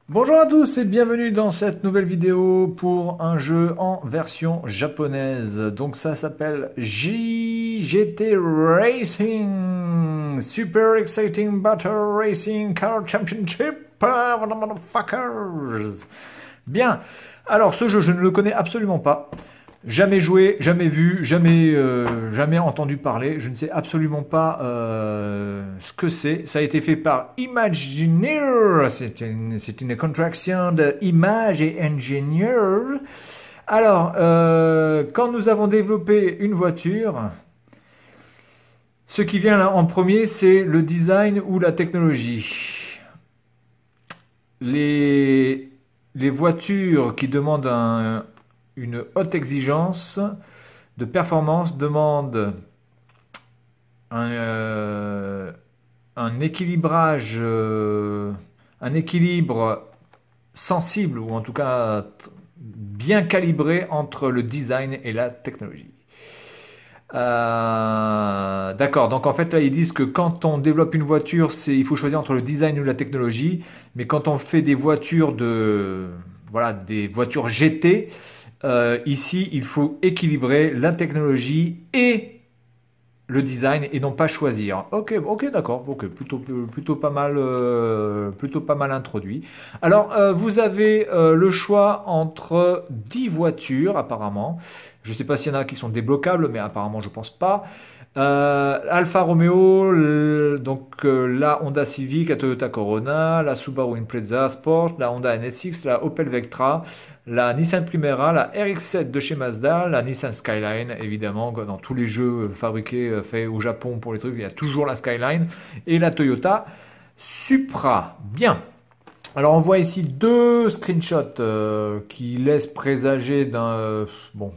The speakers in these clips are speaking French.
Bonjour à tous et bienvenue dans cette nouvelle vidéo pour un jeu en version japonaise. Donc ça s'appelle JGT Racing Super Exciting Battle Racing Car Championship Motherfuckers. Bien, alors ce jeu je ne le connais absolument pas. Jamais joué, jamais vu, jamais entendu parler. Je ne sais absolument pas ce que c'est. Ça a été fait par Imagineer. C'est une contraction de image et ingénieur. Alors, quand nous avons développé une voiture, ce qui vient là en premier, c'est le design ou la technologie. Les voitures qui demandent une haute exigence de performance demandent un, un équilibrage, un équilibre sensible ou en tout cas bien calibré entre le design et la technologie. D'accord, donc en fait là ils disent que quand on développe une voiture, il faut choisir entre le design ou la technologie, mais quand on fait des voitures voilà, des voitures GT, ici il faut équilibrer la technologie et le design et non pas choisir. Ok, ok, d'accord, ok, plutôt pas mal introduit. Alors, vous avez le choix entre 10 voitures apparemment. Je ne sais pas s'il y en a qui sont débloquables, mais apparemment je pense pas. Alfa Romeo, la Honda Civic, la Toyota Corona, la Subaru Impreza Sport, la Honda NSX, la Opel Vectra, la Nissan Primera, la RX-7 de chez Mazda, la Nissan Skyline, évidemment, dans tous les jeux fabriqués, faits au Japon pour les trucs, il y a toujours la Skyline, et la Toyota Supra. Bien. Alors on voit ici deux screenshots qui laissent présager d'un... bon,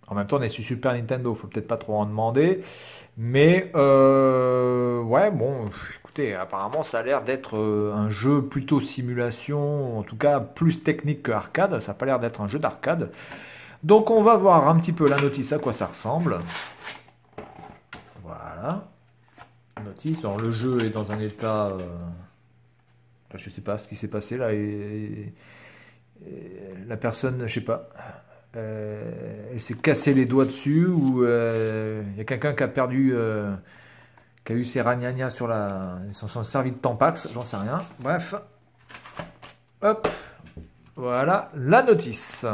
en même temps on est sur Super Nintendo, faut peut-être pas trop en demander, mais ouais, bon, écoutez, apparemment ça a l'air d'être un jeu plutôt simulation, en tout cas plus technique que arcade, ça n'a pas l'air d'être un jeu d'arcade. Donc on va voir un petit peu la notice, à quoi ça ressemble. Voilà, notice, alors le jeu est dans un état... je sais pas ce qui s'est passé là, la personne, je sais pas, elle s'est cassé les doigts dessus, ou il y a quelqu'un qui a eu ses ragnagnas sur la... Ils s'en sont servis de Tampax, j'en sais rien. Bref. Hop. Voilà la notice.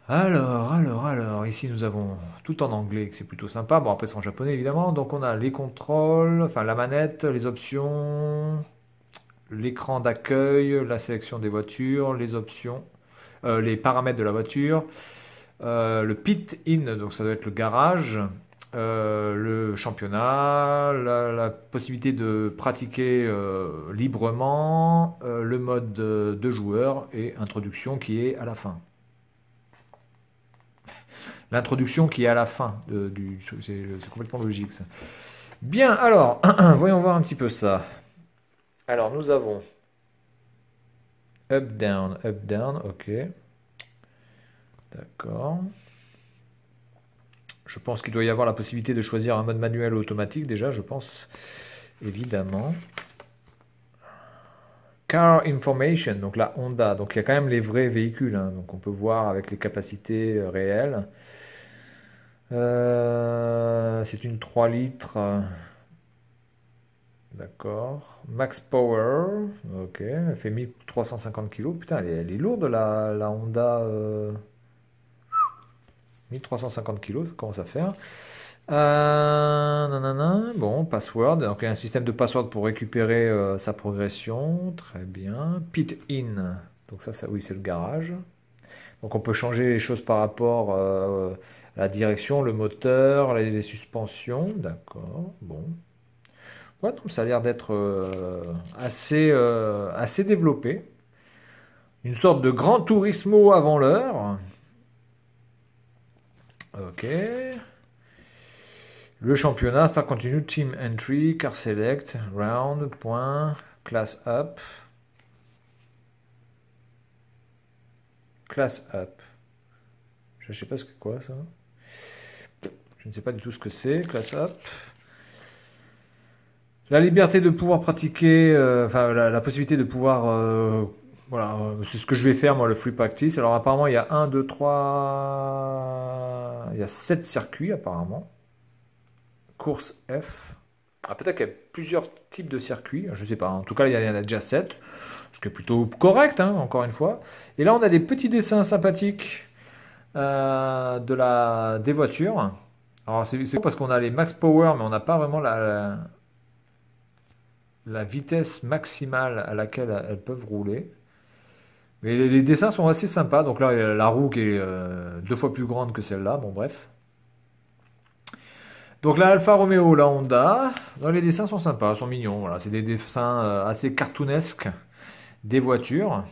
Alors, ici nous avons tout en anglais, que c'est plutôt sympa. Bon, après c'est en japonais évidemment. Donc on a les contrôles, enfin la manette, les options, l'écran d'accueil, la sélection des voitures, les options, les paramètres de la voiture, le pit in, donc ça doit être le garage, le championnat, la possibilité de pratiquer librement, le mode de joueur et introduction qui est à la fin. L'introduction qui est à la fin c'est complètement logique ça. Bien, alors, voyons voir un petit peu ça. Alors, nous avons up, down, ok. D'accord. Je pense qu'il doit y avoir la possibilité de choisir un mode manuel ou automatique déjà, je pense, évidemment. Car Information, donc la Honda, donc il y a quand même les vrais véhicules, hein, donc on peut voir avec les capacités réelles. C'est une 3 litres, d'accord. Max Power, ok, elle fait 1350 kg, putain elle est lourde la Honda, 1350 kg, ça commence à faire. Nanana, bon, password. Donc, il y a un système de password pour récupérer sa progression. Très bien. Pit in. Donc, oui, c'est le garage. Donc, on peut changer les choses par rapport à la direction, le moteur, les suspensions. D'accord. Bon. Ouais, donc, ça a l'air d'être assez développé. Une sorte de grand Turismo avant l'heure. Ok. Le championnat, Start Continue, Team Entry, Car Select, Round, Point, Class Up. Class Up. Je ne sais pas ce que c'est quoi ça. Je ne sais pas du tout ce que c'est, Class Up. La liberté de pouvoir pratiquer, enfin la possibilité de pouvoir, voilà, c'est ce que je vais faire moi, le free practice. Alors apparemment il y a 1, 2, 3, il y a 7 circuits apparemment. Course F. Ah, peut-être qu'il y a plusieurs types de circuits, je ne sais pas. En tout cas il y en a déjà 7, ce qui est plutôt correct, hein, encore une fois. Et là on a des petits dessins sympathiques des voitures. Alors c'est parce qu'on a les max power, mais on n'a pas vraiment la vitesse maximale à laquelle elles peuvent rouler. Mais les dessins sont assez sympas. Donc là, il y a la roue qui est 2 fois plus grande que celle-là. Bon, bref. Donc la Alfa Romeo, la Honda. Les dessins sont sympas, sont mignons. Voilà, c'est des dessins assez cartoonesques des voitures.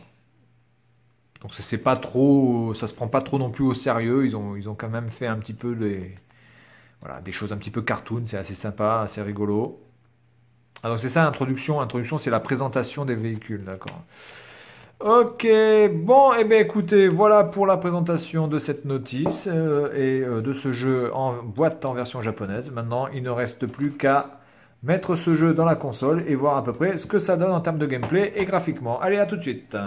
Donc c'est pas trop, ça se prend pas trop non plus au sérieux. Ils ont quand même fait un petit peu voilà, des choses un petit peu cartoon. C'est assez sympa, assez rigolo. Ah, donc c'est ça, introduction. Introduction, c'est la présentation des véhicules, d'accord. Ok, bon, et bien écoutez, voilà pour la présentation de cette notice et de ce jeu en boîte en version japonaise. Maintenant, il ne reste plus qu'à mettre ce jeu dans la console et voir à peu près ce que ça donne en termes de gameplay et graphiquement. Allez, à tout de suite.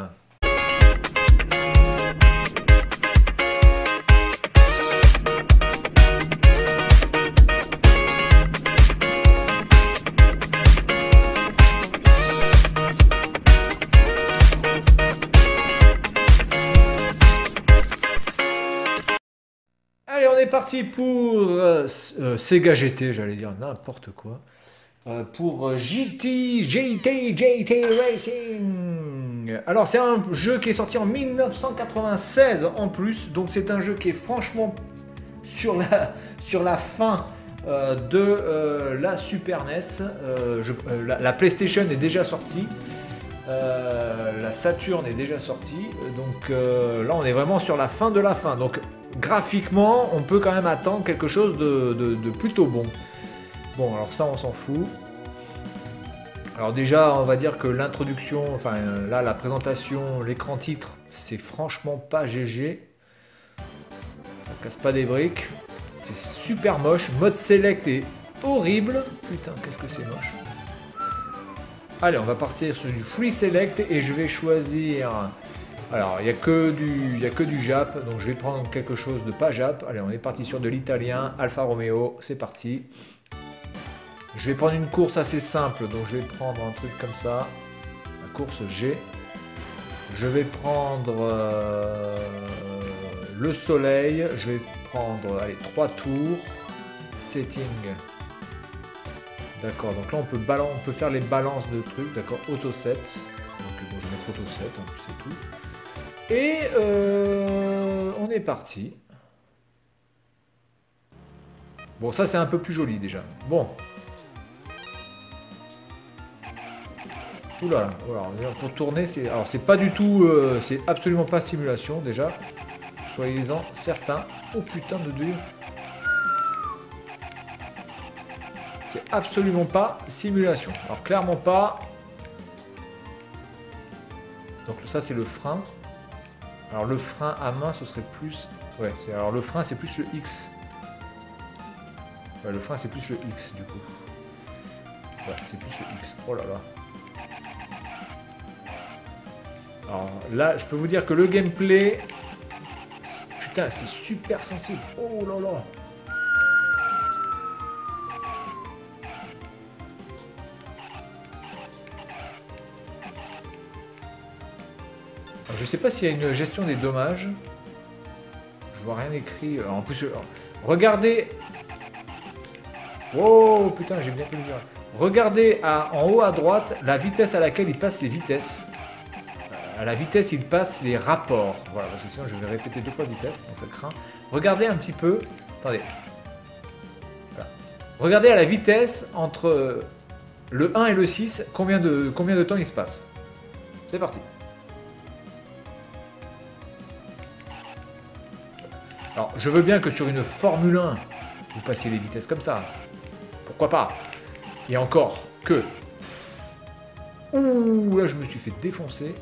Allez, on est parti pour Sega GT, j'allais dire n'importe quoi. Pour GT Racing. Alors, c'est un jeu qui est sorti en 1996 en plus. Donc, c'est un jeu qui est franchement sur la fin de la Super NES. La PlayStation est déjà sortie. La Saturn est déjà sortie. Donc, là, on est vraiment sur la fin de la fin. Donc, graphiquement, on peut quand même attendre quelque chose de plutôt bon. Bon, alors ça, on s'en fout. Alors déjà, on va dire que l'introduction, enfin là, la présentation, l'écran titre, c'est franchement pas GG. Ça casse pas des briques. C'est super moche. Mode select est horrible. Putain, qu'est-ce que c'est moche. Allez, on va partir sur du free select et je vais choisir... Alors, il n'y a que du Jap, donc je vais prendre quelque chose de pas Jap. Allez, on est parti sur de l'italien, Alfa Romeo, c'est parti. Je vais prendre une course assez simple, donc je vais prendre un truc comme ça, la course G. Je vais prendre le soleil, je vais prendre, allez, 3 tours, setting. D'accord, donc là on peut faire les balances de trucs, d'accord, auto set. Donc bon, je vais mettre auto set, en plus c'est tout. Et on est parti. Bon, ça c'est un peu plus joli déjà. Bon. Oula, voilà, pour tourner, c'est pas du tout, c'est absolument pas simulation déjà. Soyez-en certains. Oh putain de Dieu. C'est absolument pas simulation. Alors clairement pas. Donc ça c'est le frein. Alors le frein à main ce serait plus... Ouais, alors le frein c'est plus le X. Ouais, le frein c'est plus le X du coup. Ouais, c'est plus le X. Oh là là. Alors là, je peux vous dire que le gameplay... Putain, c'est super sensible. Oh là là. Alors, je sais pas s'il y a une gestion des dommages. Je vois rien écrit. En plus, regardez... Oh putain, j'ai bien pu le dire. Regardez en haut à droite la vitesse à laquelle il passe les vitesses. À la vitesse, il passe les rapports. Voilà, parce que sinon je vais répéter 2 fois vitesse, donc ça craint. Regardez un petit peu. Attendez. Voilà. Regardez à la vitesse entre le 1 et le 6, combien de temps il se passe. C'est parti. Alors, je veux bien que sur une Formule 1, vous passiez les vitesses comme ça. Pourquoi pas? Et encore que... Ouh, là je me suis fait défoncer.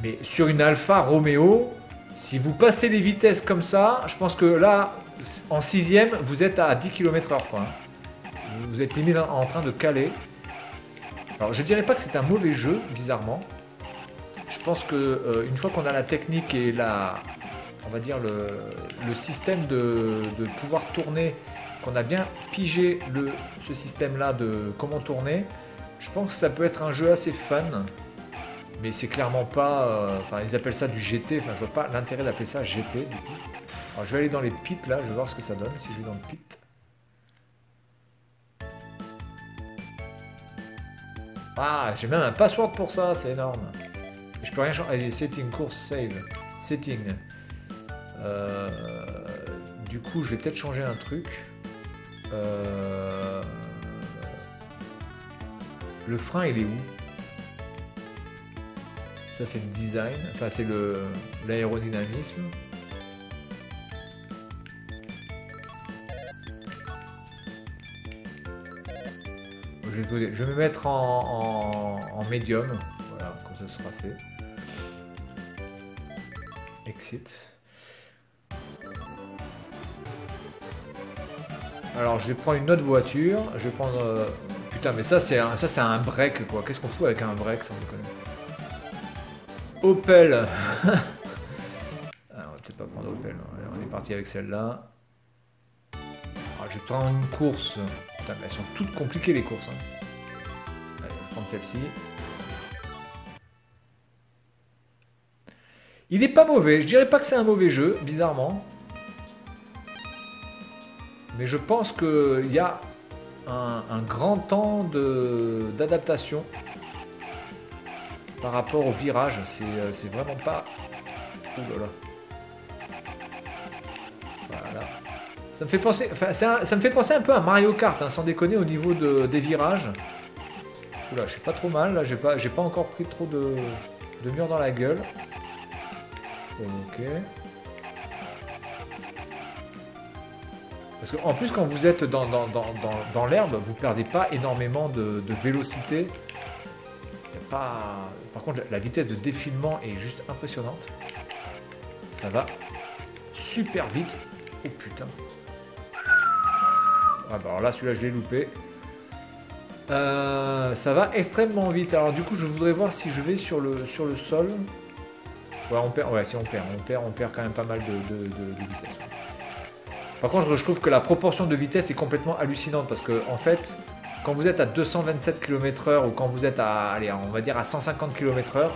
Mais sur une Alfa Romeo, si vous passez les vitesses comme ça, je pense que là, en 6ème, vous êtes à 10 km/h. Vous êtes limite en train de caler. Alors je dirais pas que c'est un mauvais jeu, bizarrement. Je pense que une fois qu'on a la technique et on va dire le système de pouvoir tourner, qu'on a bien pigé ce système-là de comment tourner, je pense que ça peut être un jeu assez fun. Mais c'est clairement pas... Enfin, ils appellent ça du GT. Enfin, je vois pas l'intérêt d'appeler ça GT, du coup. Alors, je vais aller dans les pits, là. Je vais voir ce que ça donne, si je vais dans le pit. Ah, j'ai même un password pour ça. C'est énorme. Et je peux rien changer. Allez, setting, course, save. Setting. Du coup, je vais peut-être changer un truc. Le frein, il est où? Ça c'est le design, enfin c'est l'aérodynamisme. Je vais me mettre en médium, voilà, quand ça sera fait. Exit. Alors je vais prendre une autre voiture, je vais prendre... Putain mais ça c'est un break quoi, qu'est-ce qu'on fout avec un break sans déconner? Opel. On va peut-être pas prendre Opel. Allez, on est parti avec celle-là. Je vais prendre une course. Putain, mais elles sont toutes compliquées les courses. Hein. Allez, on va prendre celle-ci. Il est pas mauvais. Je dirais pas que c'est un mauvais jeu, bizarrement. Mais je pense qu'il y a un grand temps d'adaptation. Par rapport au virage, c'est vraiment pas... Ouh là là. Voilà. Ça me fait penser, enfin, ça me fait penser un peu à Mario Kart, hein, sans déconner, au niveau des virages. Oula, je suis pas trop mal, là, j'ai pas encore pris trop de murs dans la gueule. Ok. Parce qu'en plus, quand vous êtes dans l'herbe, vous perdez pas énormément de vélocité. Par contre, la vitesse de défilement est juste impressionnante. Ça va super vite. Oh putain. Ah bah alors là, celui-là, je l'ai loupé. Ça va extrêmement vite. Alors du coup, je voudrais voir si je vais sur le sol. Ouais, on perd. Ouais, si on perd quand même pas mal de vitesse. Par contre, je trouve que la proportion de vitesse est complètement hallucinante parce que en fait, quand vous êtes à 227 km/h ou quand vous êtes à, allez, on va dire à 150 km/h,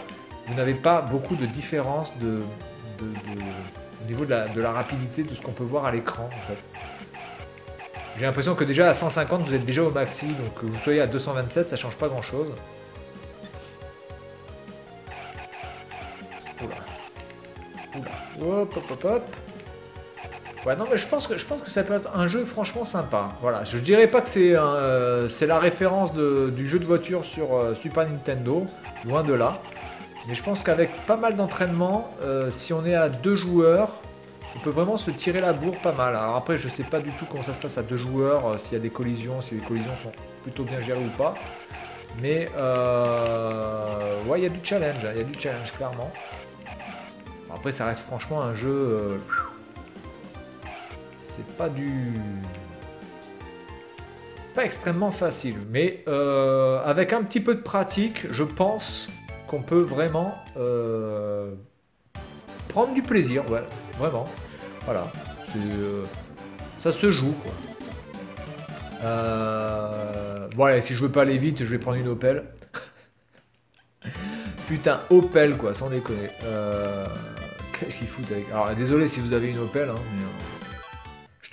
vous n'avez pas beaucoup de différence au niveau de la rapidité de ce qu'on peut voir à l'écran. En fait. J'ai l'impression que déjà à 150, vous êtes déjà au maxi, donc que vous soyez à 227, ça change pas grand-chose. Oula. Oula. Hop, hop, hop, hop. Ouais, non, mais je pense que ça peut être un jeu franchement sympa. Voilà, je dirais pas que c'est la référence du jeu de voiture sur Super Nintendo, loin de là. Mais je pense qu'avec pas mal d'entraînement, si on est à 2 joueurs, on peut vraiment se tirer la bourre pas mal. Alors après, je sais pas du tout comment ça se passe à 2 joueurs, s'il y a des collisions, si les collisions sont plutôt bien gérées ou pas. Mais ouais, il y a du challenge, clairement. Après, ça reste franchement un jeu... c'est pas pas extrêmement facile, mais avec un petit peu de pratique, je pense qu'on peut vraiment prendre du plaisir, ouais, vraiment. Voilà, ça se joue, quoi. Bon, si je veux pas aller vite, je vais prendre une Opel. Putain, Opel, quoi, sans déconner. Qu'est-ce qu'ils foutent avec... Alors, désolé si vous avez une Opel, hein, mais...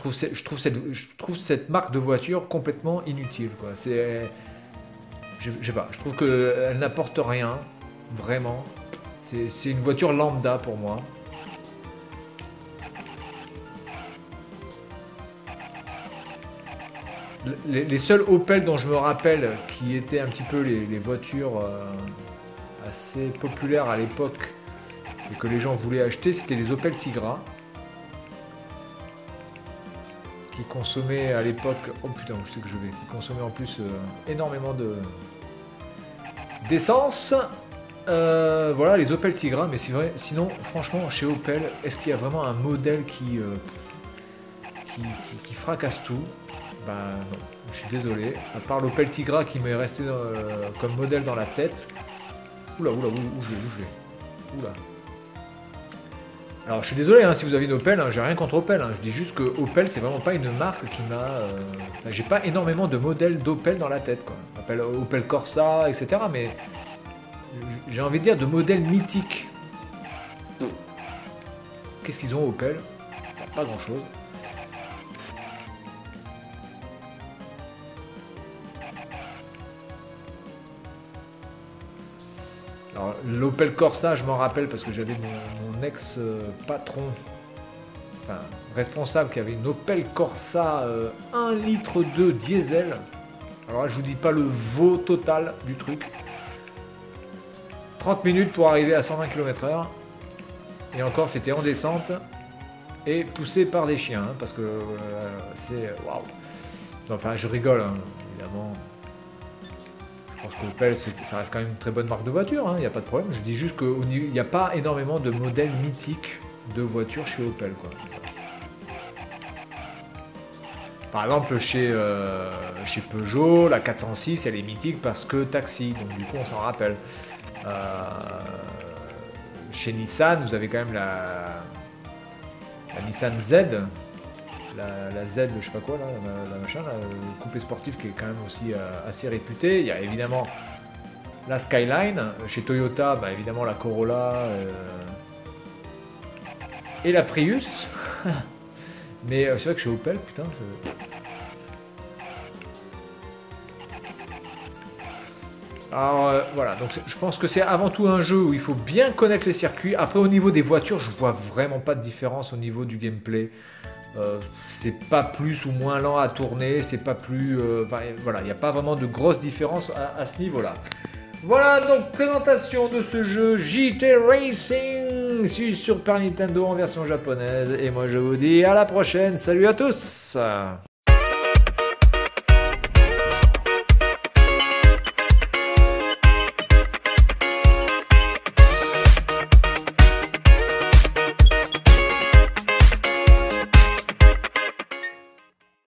Je trouve cette marque de voiture complètement inutile, quoi. Je sais pas, je trouve qu'elle n'apporte rien, vraiment. C'est une voiture lambda pour moi. Les seuls Opel dont je me rappelle qui étaient un petit peu les voitures assez populaires à l'époque et que les gens voulaient acheter, c'était les Opel Tigra. Qui consommait à l'époque, oh putain, je sais que je vais, qui consommait en plus énormément d'essence. Voilà les Opel Tigra, mais c'est vrai, sinon franchement chez Opel, est-ce qu'il y a vraiment un modèle qui fracasse tout? Ben non, je suis désolé. À part l'Opel Tigra qui m'est resté comme modèle dans la tête. Oula, oula, où je vais. Oula. Alors je suis désolé hein, si vous avez une Opel, hein, j'ai rien contre Opel. Hein. Je dis juste que Opel c'est vraiment pas une marque qui m'a. Enfin, j'ai pas énormément de modèles d'Opel dans la tête quoi. Opel Corsa, etc. Mais j'ai envie de dire de modèles mythiques. Qu'est-ce qu'ils ont Opel? Pas grand chose. Alors l'Opel Corsa, je m'en rappelle parce que j'avais mon ex-patron, enfin responsable qui avait une Opel Corsa 1 litre 2 diesel. Alors là je vous dis pas le veau total du truc. 30 minutes pour arriver à 120 km/h. Et encore c'était en descente. Et poussé par des chiens, hein, parce que c'est... Waouh. Enfin je rigole, hein, évidemment. Je pense que Opel, ça reste quand même une très bonne marque de voiture, il n'y a pas de problème. Je dis juste qu'il n'y a pas énormément de modèles mythiques de voitures chez Opel. Quoi. Par exemple, chez Peugeot, la 406, elle est mythique parce que taxi, donc du coup on s'en rappelle. Chez Nissan, vous avez quand même la Nissan Z. La Z, je sais pas quoi, là, la machin, le coupé sportif qui est quand même aussi assez réputé. Il y a évidemment la Skyline. Chez Toyota, bah, évidemment la Corolla et la Prius. Mais c'est vrai que chez Opel, putain. Alors voilà, donc je pense que c'est avant tout un jeu où il faut bien connaître les circuits. Après, au niveau des voitures, je vois vraiment pas de différence au niveau du gameplay. C'est pas plus ou moins lent à tourner, c'est pas plus... voilà, il n'y a pas vraiment de grosse différence à ce niveau-là. Voilà donc présentation de ce jeu JT Racing sur Super Nintendo en version japonaise. Et moi je vous dis à la prochaine, salut à tous!